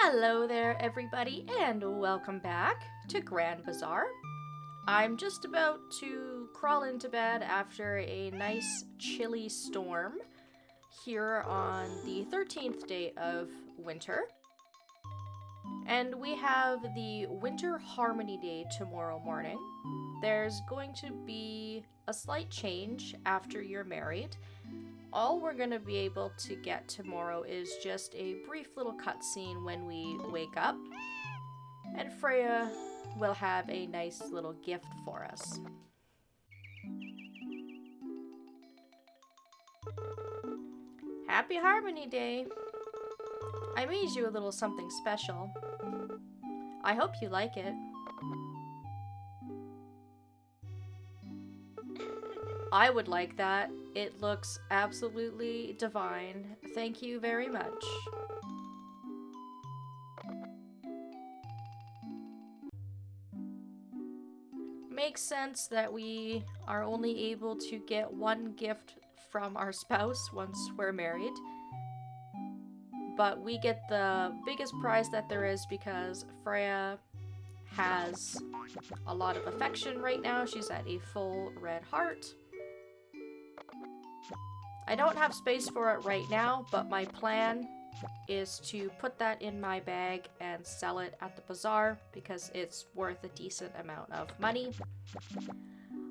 Hello there, everybody, and welcome back to Grand Bazaar. I'm just about to crawl into bed after a nice chilly storm here on the 13th day of winter. And we have the Winter Harmony Day tomorrow morning. There's going to be a slight change after you're married. All we're going to be able to get tomorrow is just a brief little cutscene when we wake up. And Freya will have a nice little gift for us. Happy Harmony Day! I made you a little something special. I hope you like it. I would like that. It looks absolutely divine. Thank you very much. Makes sense that we are only able to get one gift from our spouse once we're married. But we get the biggest prize that there is because Freya has a lot of affection right now. She's at a full red heart. I don't have space for it right now, but my plan is to put that in my bag and sell it at the bazaar because it's worth a decent amount of money.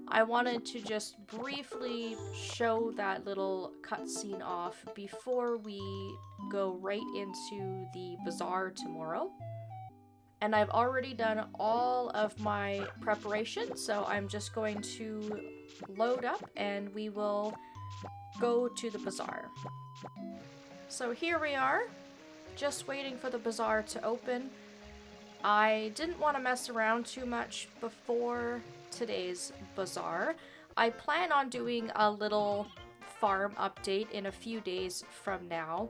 I wanted to just briefly show that little cutscene off before we go right into the bazaar tomorrow. And I've already done all of my preparation, so I'm just going to load up and we will go to the bazaar. So here we are, just waiting for the bazaar to open. I didn't want to mess around too much before today's bazaar. I plan on doing a little farm update in a few days from now.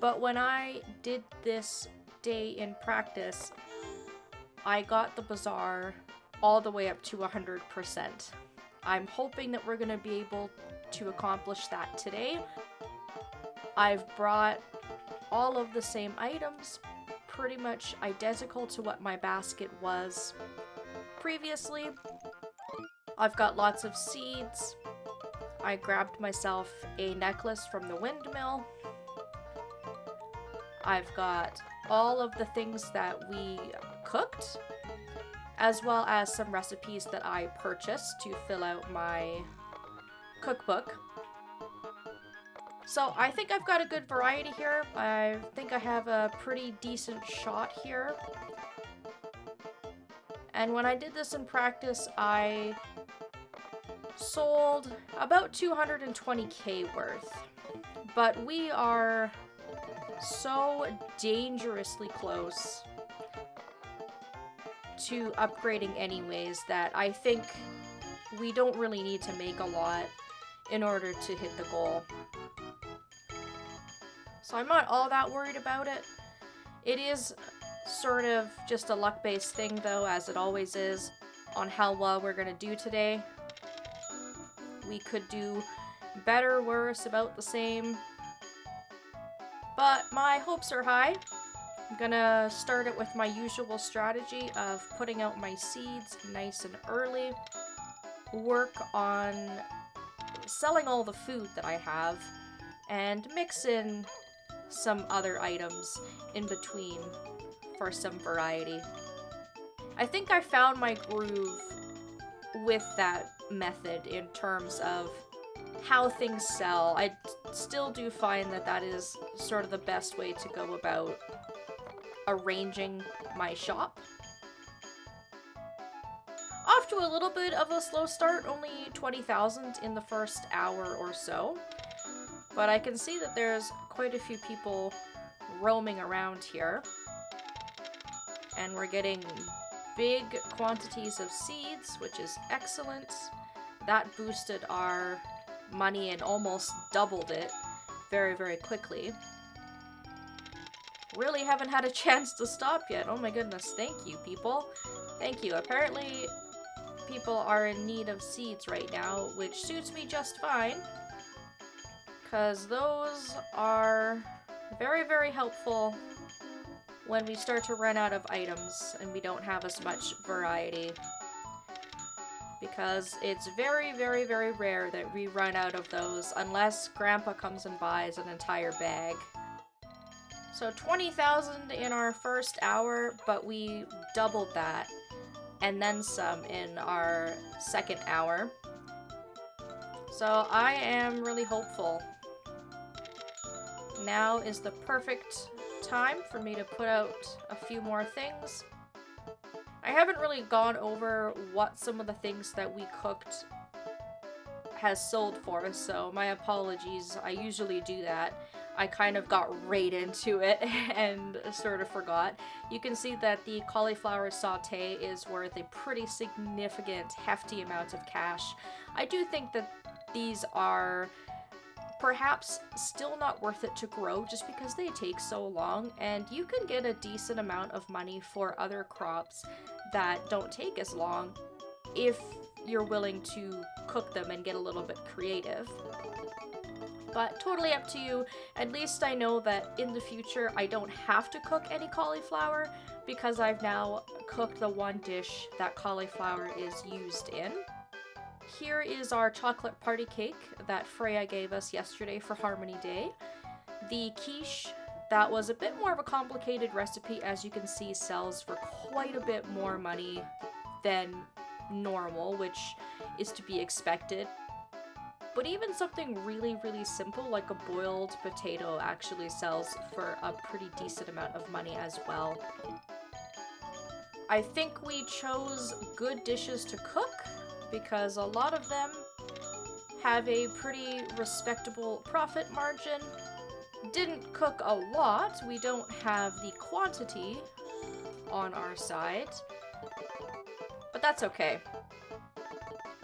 But when I did this day in practice, I got the bazaar all the way up to 100%. I'm hoping that we're going to be able to accomplish that today. I've brought all of the same items, pretty much identical to what my basket was previously. I've got lots of seeds. I grabbed myself a necklace from the windmill. I've got all of the things that we cooked, as well as some recipes that I purchased to fill out my cookbook. So I think I've got a good variety here. I think I have a pretty decent shot here. And when I did this in practice, I sold about 220k worth. But we are so dangerously close to upgrading anyways that I think we don't really need to make a lot in order to hit the goal. So I'm not all that worried about it. It is sort of just a luck-based thing though, as it always is, on how well we're gonna do today. We could do better, worse, about the same. But my hopes are high. I'm gonna start it with my usual strategy of putting out my seeds nice and early. Work on selling all the food that I have and mix in some other items in between for some variety. I think I found my groove with that method in terms of how things sell. I still do find that that is sort of the best way to go about arranging my shop. Off to a little bit of a slow start, only 20,000 in the first hour or so. But I can see that there's quite a few people roaming around here. And we're getting big quantities of seeds, which is excellent. That boosted our money and almost doubled it very, very quickly. Really haven't had a chance to stop yet. Oh my goodness, thank you, people. Thank you. Apparently, people are in need of seeds right now, which suits me just fine. Because those are very, very helpful when we start to run out of items and we don't have as much variety. Because it's very, very, very rare that we run out of those unless Grandpa comes and buys an entire bag. So 20,000 in our first hour, but we doubled that and then some in our second hour. So I am really hopeful. Now is the perfect time for me to put out a few more things. I haven't really gone over what some of the things that we cooked has sold for, so my apologies. I usually do that. I kind of got right into it and sort of forgot. You can see that the cauliflower saute is worth a pretty significant, hefty amount of cash. I do think that these are perhaps still not worth it to grow just because they take so long, and you can get a decent amount of money for other crops that don't take as long if you're willing to cook them and get a little bit creative. But totally up to you. At least I know that in the future I don't have to cook any cauliflower because I've now cooked the one dish that cauliflower is used in. Here is our chocolate party cake that Freya gave us yesterday for Harmony Day. The quiche, that was a bit more of a complicated recipe, as you can see, sells for quite a bit more money than normal, which is to be expected. But even something really, really simple like a boiled potato actually sells for a pretty decent amount of money as well. I think we chose good dishes to cook because a lot of them have a pretty respectable profit margin. Didn't cook a lot. We don't have the quantity on our side, but that's okay.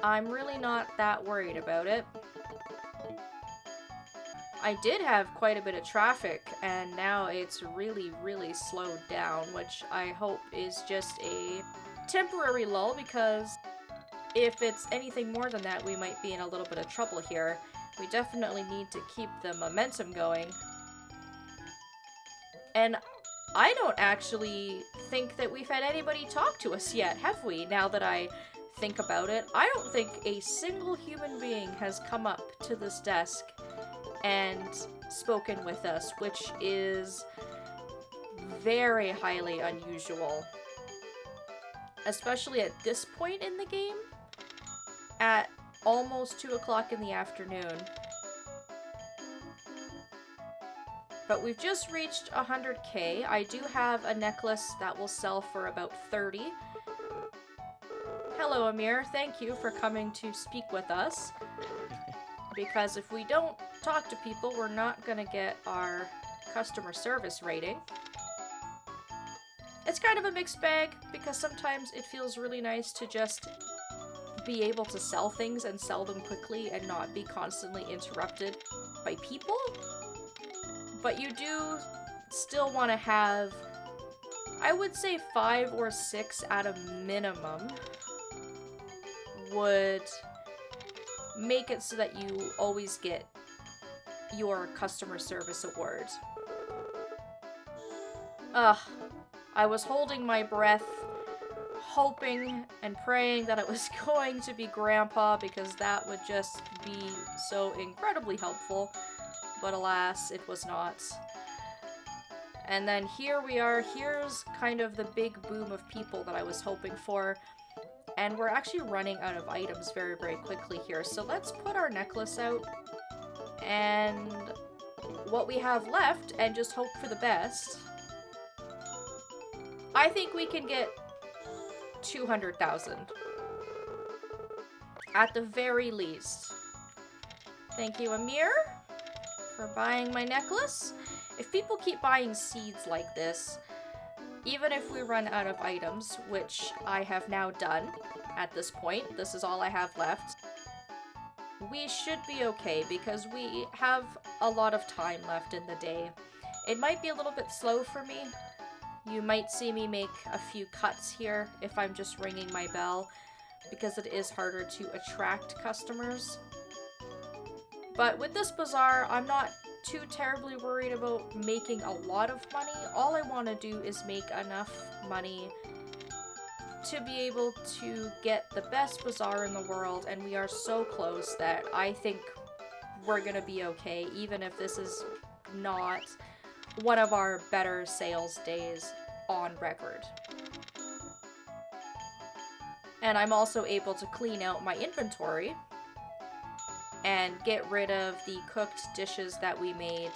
I'm really not that worried about it. I did have quite a bit of traffic, and now it's really, really slowed down, which I hope is just a temporary lull, because if it's anything more than that, we might be in a little bit of trouble here. We definitely need to keep the momentum going. And I don't actually think that we've had anybody talk to us yet, have we? Now that I think about it, I don't think a single human being has come up to this desk and spoken with us, which is very highly unusual. Especially at this point in the game, at almost 2 o'clock in the afternoon. But we've just reached 100k. I do have a necklace that will sell for about 30. Hello, Amir. Thank you for coming to speak with us. Because if we don't talk to people, we're not gonna get our customer service rating. It's kind of a mixed bag, because sometimes it feels really nice to just be able to sell things and sell them quickly and not be constantly interrupted by people. But you do still want to have, I would say 5 or 6 at a minimum would make it so that you always get your customer service award. I was holding my breath, hoping and praying that it was going to be Grandpa, because that would just be so incredibly helpful. But alas, it was not. And then here we are. Here's kind of the big boom of people that I was hoping for. And we're actually running out of items very, very quickly here. So let's put our necklace out and what we have left and just hope for the best. I think we can get 200,000. At the very least. Thank you, Amir, for buying my necklace. If people keep buying seeds like this, even if we run out of items, which I have now done at this point, this is all I have left, we should be okay because we have a lot of time left in the day. It might be a little bit slow for me. You might see me make a few cuts here if I'm just ringing my bell, because it is harder to attract customers. But with this bazaar, I'm not too terribly worried about making a lot of money. All I want to do is make enough money to be able to get the best bazaar in the world, and we are so close that I think we're gonna be okay, even if this is not one of our better sales days on record. And I'm also able to clean out my inventory and get rid of the cooked dishes that we made.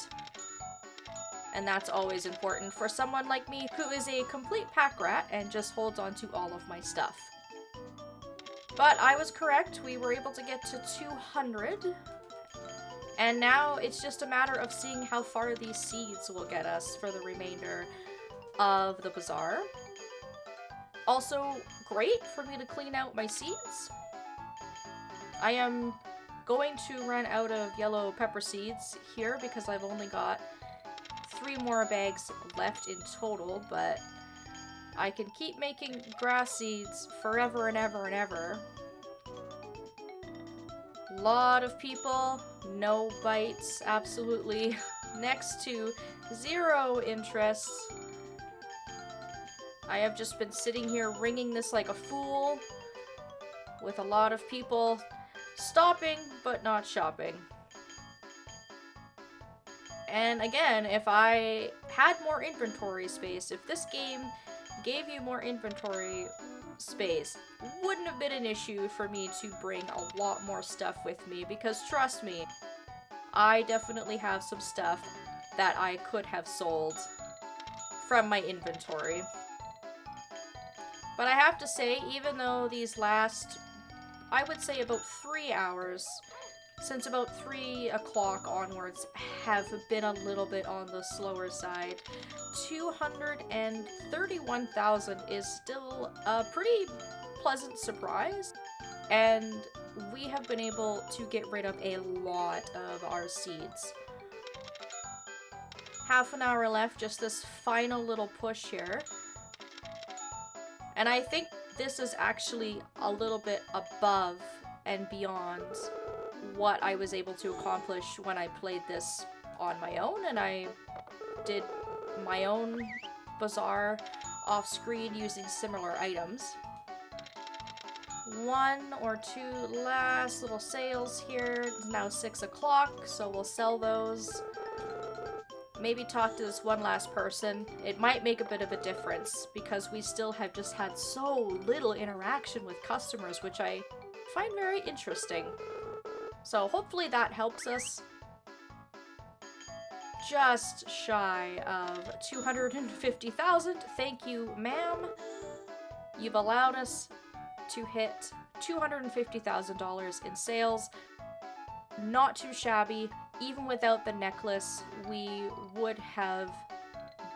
And that's always important for someone like me who is a complete pack rat and just holds on to all of my stuff. But I was correct, we were able to get to 200. And now it's just a matter of seeing how far these seeds will get us for the remainder of the bazaar. Also, great for me to clean out my seeds. I am going to run out of yellow pepper seeds here because I've only got 3 more bags left in total, but I can keep making grass seeds forever and ever and ever. Lot of people, no bites, absolutely next to 0 interest. I have just been sitting here ringing this like a fool, with a lot of people stopping but not shopping. And again, if I had more inventory space, if this game gave you more inventory space, wouldn't have been an issue for me to bring a lot more stuff with me, because trust me, I definitely have some stuff that I could have sold from my inventory. But I have to say, even though these last, I would say about 3 hours, since about 3 o'clock onwards, have been a little bit on the slower side, 231,000 is still a pretty pleasant surprise, and we have been able to get rid of a lot of our seeds. Half an hour left, just this final little push here. And I think this is actually a little bit above and beyond what I was able to accomplish when I played this on my own, and I did my own bazaar off screen using similar items. 1 or 2 last little sales here. It's now 6 o'clock, so we'll sell those. Maybe talk to this one last person. It might make a bit of a difference because we still have just had so little interaction with customers, which I find very interesting. So hopefully that helps us. Just shy of 250,000. Thank you, ma'am. You've allowed us to hit $250,000 in sales. Not too shabby. Even without the necklace, we would have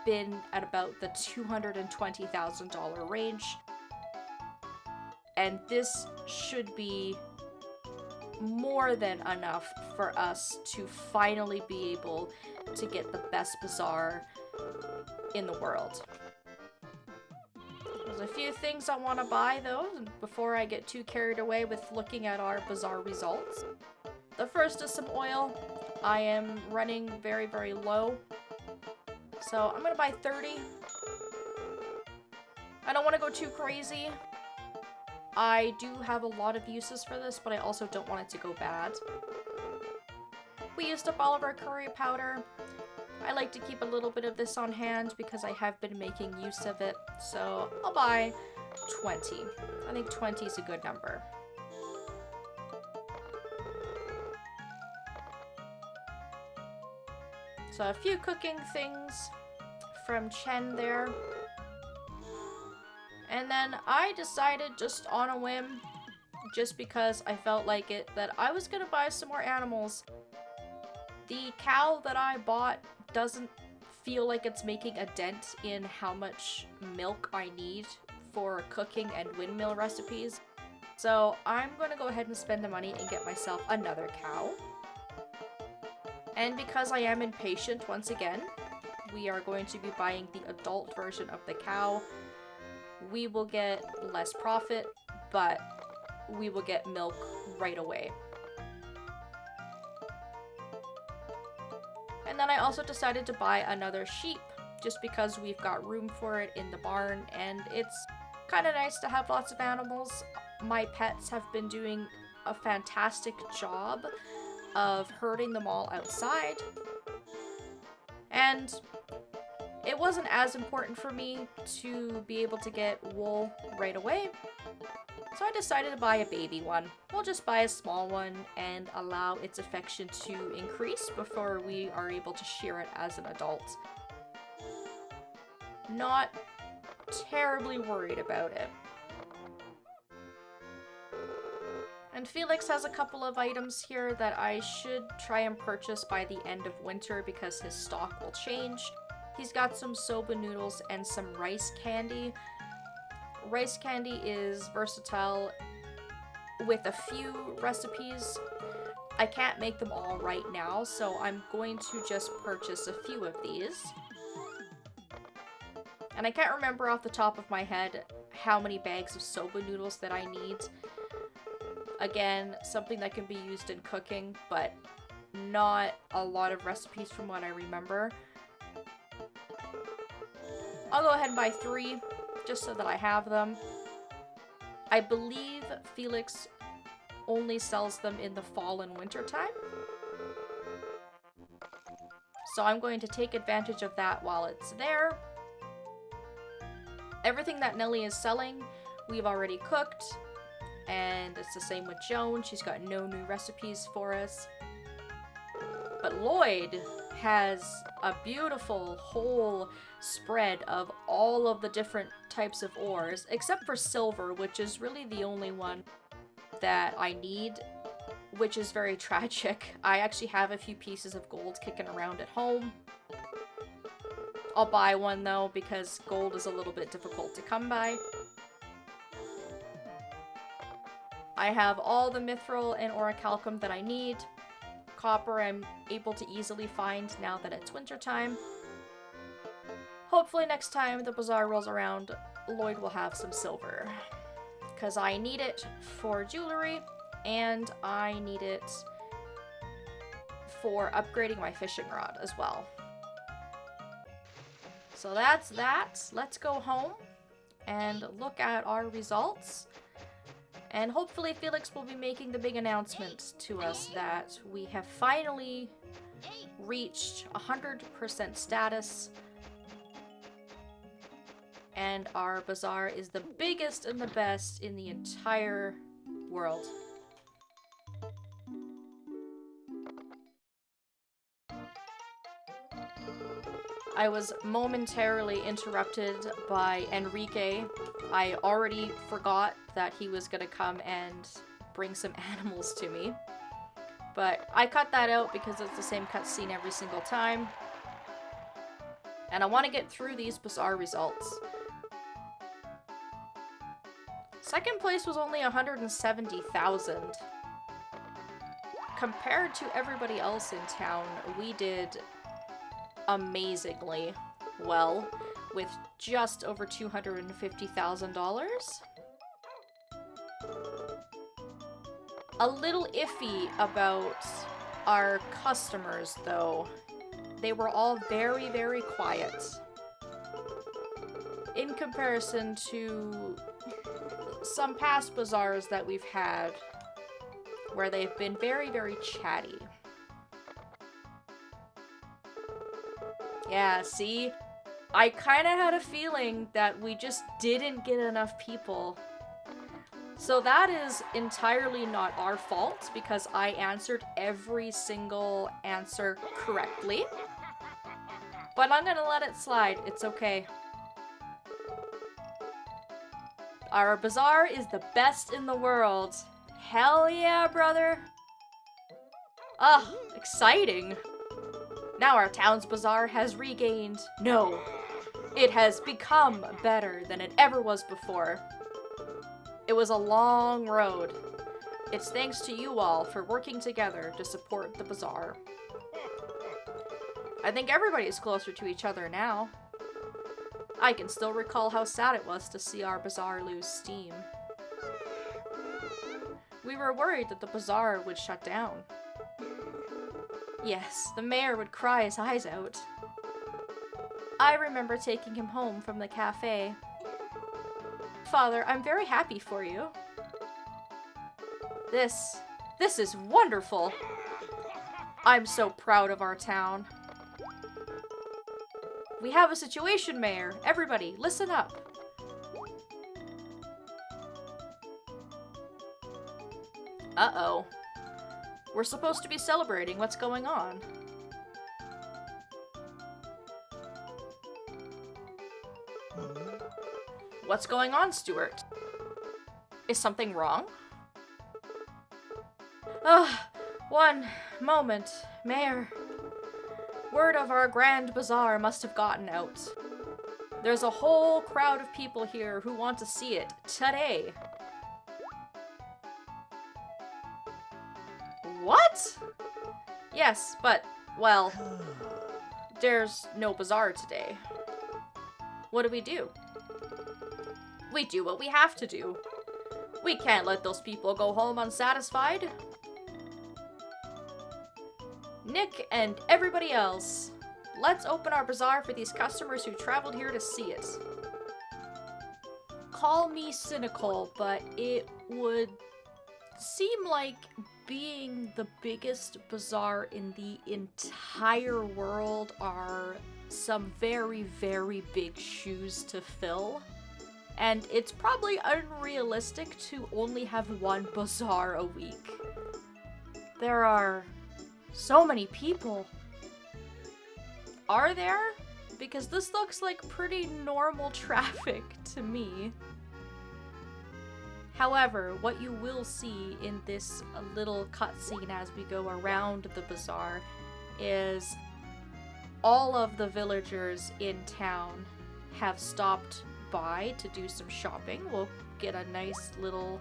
been at about the $220,000 range. And this should be more than enough for us to finally be able to get the best bazaar in the world. There's a few things I want to buy though before I get too carried away with looking at our bazaar results. The first is some oil. I am running very, very low, so I'm gonna buy 30. I don't want to go too crazy. I do have a lot of uses for this, but I also don't want it to go bad. We used up all of our curry powder. I like to keep a little bit of this on hand because I have been making use of it, so I'll buy 20. I think 20 is a good number. So a few cooking things from Chen there. And then I decided just on a whim, just because I felt like it, that I was gonna buy some more animals. The cow that I bought doesn't feel like it's making a dent in how much milk I need for cooking and windmill recipes. So I'm gonna go ahead and spend the money and get myself another cow. And because I am impatient once again, we are going to be buying the adult version of the cow. We will get less profit, but we will get milk right away. And And then I also decided to buy another sheep, just because we've got room for it in the barn, and it's kind of nice to have lots of animals. My pets have been doing a fantastic job of herding them all outside, and it wasn't as important for me to be able to get wool right away, so I decided to buy a baby one. We'll just buy a small one and allow its affection to increase before we are able to shear it as an adult. Not terribly worried about it. And Felix has a couple of items here that I should try and purchase by the end of winter because his stock will change. He's got some soba noodles and some rice candy. Rice candy is versatile with a few recipes. I can't make them all right now, so I'm going to just purchase a few of these. And I can't remember off the top of my head how many bags of soba noodles that I need. Again, something that can be used in cooking, but not a lot of recipes from what I remember. I'll go ahead and buy 3, just so that I have them. I believe Felix only sells them in the fall and winter time. So I'm going to take advantage of that while it's there. Everything that Nellie is selling, we've already cooked. And it's the same with Joan. She's got no new recipes for us. But Lloyd has a beautiful whole spread of all of the different types of ores, except for silver, which is really the only one that I need, which is very tragic. I actually have a few pieces of gold kicking around at home. I'll buy one though, because gold is a little bit difficult to come by. I have all the mithril and orichalcum that I need. Copper I'm able to easily find now that it's wintertime. Hopefully next time the bazaar rolls around, Lloyd will have some silver. Because I need it for jewelry, and I need it for upgrading my fishing rod as well. So that's that. Let's go home and look at our results. And hopefully Felix will be making the big announcement to us that we have finally reached 100% status. And our bazaar is the biggest and the best in the entire world. I was momentarily interrupted by Enrique. I already forgot that he was gonna come and bring some animals to me. But I cut that out because it's the same cutscene every single time. And I want to get through these bazaar results. Second place was only 170,000. Compared to everybody else in town, we did amazingly well with just over $250,000. A little iffy about our customers though. They were all very, very quiet. In comparison to some past bazaars that we've had, where they've been very, very chatty. Yeah, see? I kind of had a feeling that we just didn't get enough people. So that is entirely not our fault, because I answered every single answer correctly. But I'm gonna let it slide. It's okay. Our bazaar is the best in the world. Hell yeah, brother. Ah, exciting. Now our town's bazaar has regained... No, it has become better than it ever was before. It was a long road. It's thanks to you all for working together to support the bazaar. I think everybody's closer to each other now. I can still recall how sad it was to see our bazaar lose steam. We were worried that the bazaar would shut down. Yes, the mayor would cry his eyes out. I remember taking him home from the cafe. Father, I'm very happy for you. This is wonderful. I'm so proud of our town. We have a situation, Mayor. Everybody, listen up. Uh-oh. We're supposed to be celebrating. What's going on? What's going on, Stuart? Is something wrong? One moment, Mayor. Word of our grand bazaar must have gotten out. There's a whole crowd of people here who want to see it today. What? Yes, but, well, there's no bazaar today. What do? We do what we have to do. We can't let those people go home unsatisfied. Nick and everybody else, let's open our bazaar for these customers who traveled here to see it. Call me cynical, but it would seem like being the biggest bazaar in the entire world are some very, very big shoes to fill. And it's probably unrealistic to only have one bazaar a week. There are so many people. Are there? Because this looks like pretty normal traffic to me. However, what you will see in this little cutscene as we go around the bazaar is all of the villagers in town have stopped by to do some shopping. We'll get a nice little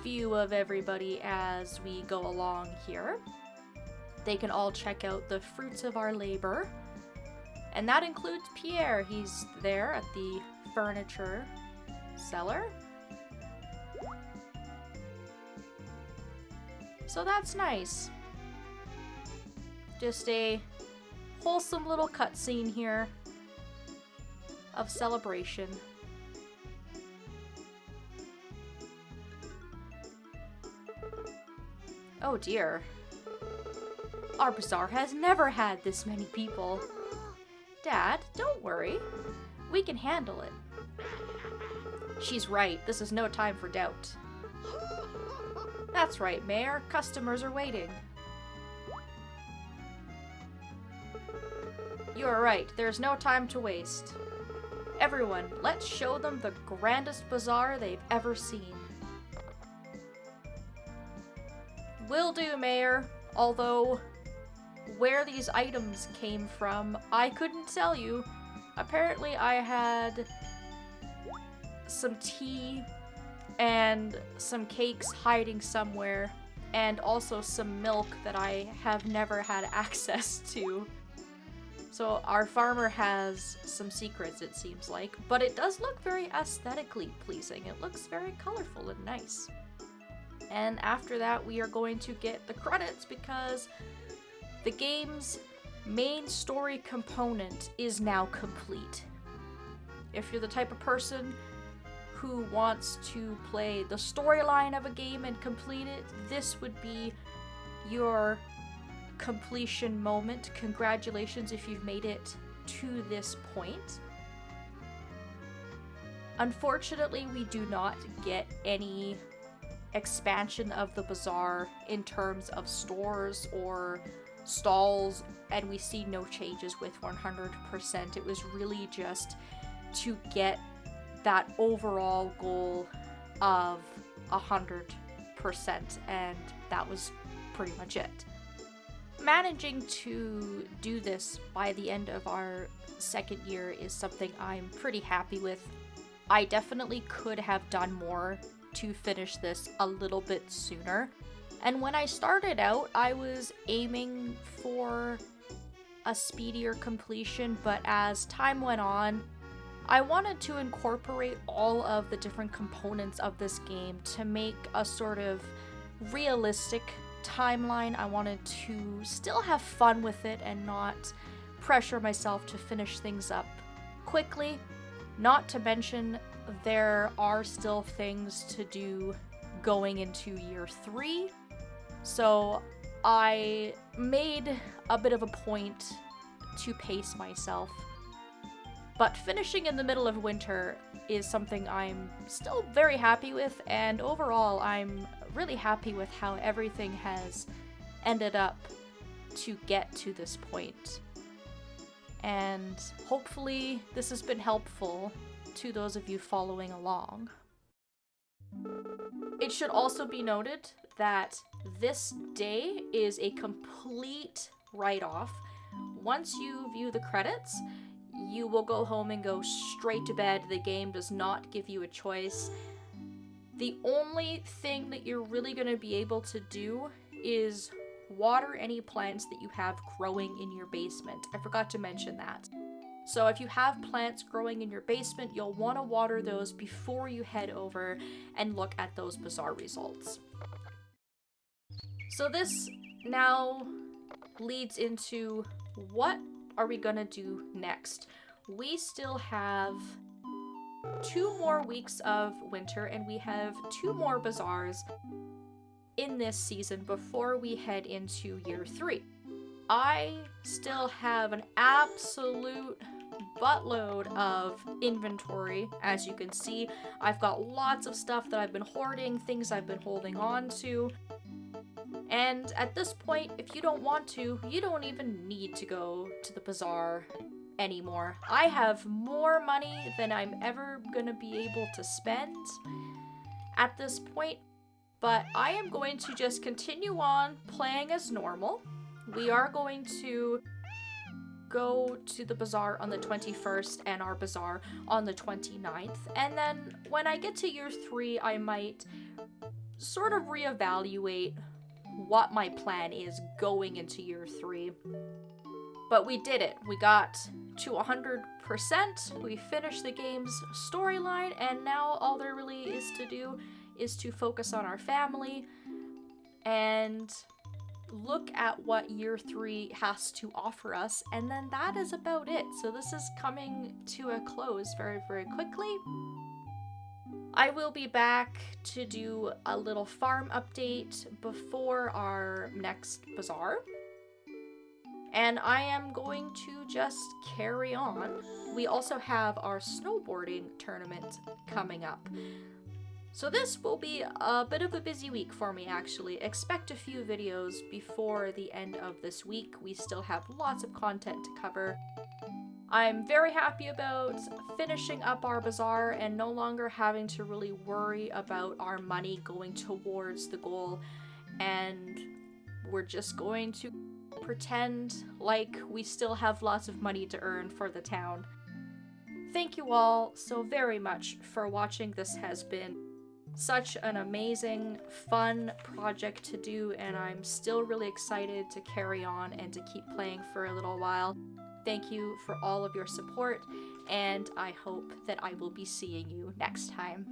view of everybody as we go along here. They can all check out the fruits of our labor. And that includes Pierre. He's there at the furniture seller. So that's nice. Just a wholesome little cutscene here of celebration. Oh dear. Our bazaar has never had this many people. Dad, don't worry. We can handle it. She's right. This is no time for doubt. That's right, Mayor. Customers are waiting. You are right. There's no time to waste. Everyone, let's show them the grandest bazaar they've ever seen. Will do, Mayor. Although, where these items came from, I couldn't tell you. Apparently, I had some tea and some cakes hiding somewhere, and also some milk that I have never had access to. So our farmer has some secrets, it seems like, but it does look very aesthetically pleasing. It looks very colorful and nice. And after that, we are going to get the credits because the game's main story component is now complete. If you're the type of person who wants to play the storyline of a game and complete it, this would be your completion moment. Congratulations if you've made it to this point. Unfortunately, we do not get any expansion of the bazaar in terms of stores or stalls, and we see no changes with 100%. It was really just to get that overall goal of 100%, and that was pretty much it. Managing to do this by the end of our second year is something I'm pretty happy with. I definitely could have done more to finish this a little bit sooner. And when I started out, I was aiming for a speedier completion, but as time went on, I wanted to incorporate all of the different components of this game to make a sort of realistic timeline. I wanted to still have fun with it and not pressure myself to finish things up quickly. Not to mention, there are still things to do going into year 3. So I made a bit of a point to pace myself. But finishing in the middle of winter is something I'm still very happy with, and overall I'm really happy with how everything has ended up to get to this point. And hopefully this has been helpful to those of you following along. It should also be noted that this day is a complete write-off. Once you view the credits, you will go home and go straight to bed. The game does not give you a choice. The only thing that you're really going to be able to do is water any plants that you have growing in your basement. I forgot to mention that. So if you have plants growing in your basement, you'll want to water those before you head over and look at those Bazaar results. So this now leads into what are we gonna do next? We still have 2 more weeks of winter and we have 2 more bazaars in this season before we head into year 3. I still have an absolute buttload of inventory. As you can see, I've got lots of stuff that I've been hoarding, things I've been holding on to. And at this point, if you don't want to, you don't even need to go to the bazaar anymore. I have more money than I'm ever gonna be able to spend at this point, but I am going to just continue on playing as normal. We are going to go to the bazaar on the 21st and our bazaar on the 29th, and then when I get to year 3, I might sort of reevaluate what my plan is going into year 3. But we did it. We got to 100%. We finished the game's storyline, and now all there really is to do is to focus on our family and look at what year 3 has to offer us, and then that is about it. So this is coming to a close very, very quickly. I will be back to do a little farm update before our next bazaar. And I am going to just carry on. We also have our snowboarding tournament coming up. So this will be a bit of a busy week for me, actually. Expect a few videos before the end of this week. We still have lots of content to cover. I'm very happy about finishing up our bazaar and no longer having to really worry about our money going towards the goal, and we're just going to pretend like we still have lots of money to earn for the town. Thank you all so very much for watching. This has been such an amazing, fun project to do, and I'm still really excited to carry on and to keep playing for a little while. Thank you for all of your support, and I hope that I will be seeing you next time.